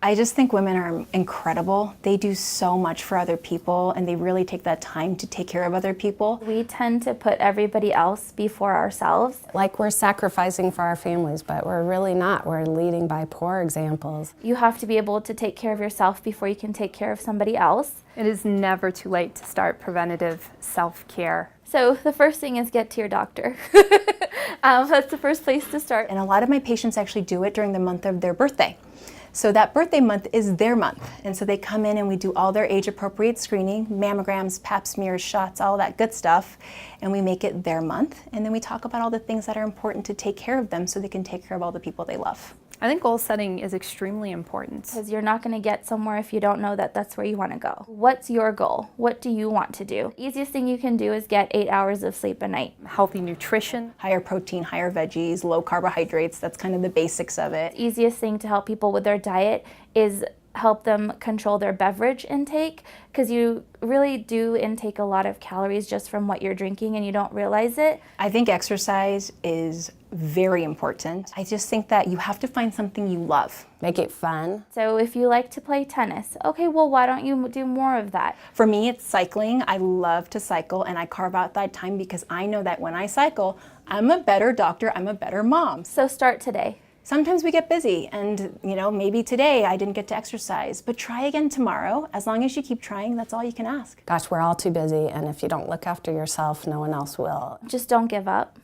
I just think women are incredible. They do so much for other people, and they really take that time to take care of other people. We tend to put everybody else before ourselves. Like we're sacrificing for our families, but we're really not. We're leading by poor examples. You have to be able to take care of yourself before you can take care of somebody else. It is never too late to start preventative self-care. So the first thing is get to your doctor. That's the first place to start. And a lot of my patients actually do it during the month of their birthday. So that birthday month is their month. And so they come in and we do all their age-appropriate screening, mammograms, pap smears, shots, all that good stuff. And we make it their month. And then we talk about all the things that are important to take care of them so they can take care of all the people they love. I think goal setting is extremely important. Because you're not going to get somewhere if you don't know that that's where you want to go. What's your goal? What do you want to do? The easiest thing you can do is get 8 hours of sleep a night. Healthy nutrition. Higher protein, higher veggies, low carbohydrates. That's kind of the basics of it. The easiest thing to help people with their diet is help them control their beverage intake, because you really do intake a lot of calories just from what you're drinking and you don't realize it. I think exercise is very important. I just think that you have to find something you love. Make it fun. So if you like to play tennis, okay, well, why don't you do more of that? For me, it's cycling. I love to cycle, and I carve out that time because I know that when I cycle, I'm a better doctor, I'm a better mom. So start today. Sometimes we get busy and, maybe today I didn't get to exercise, but try again tomorrow. As long as you keep trying, that's all you can ask. Gosh, we're all too busy, and if you don't look after yourself, no one else will. Just don't give up.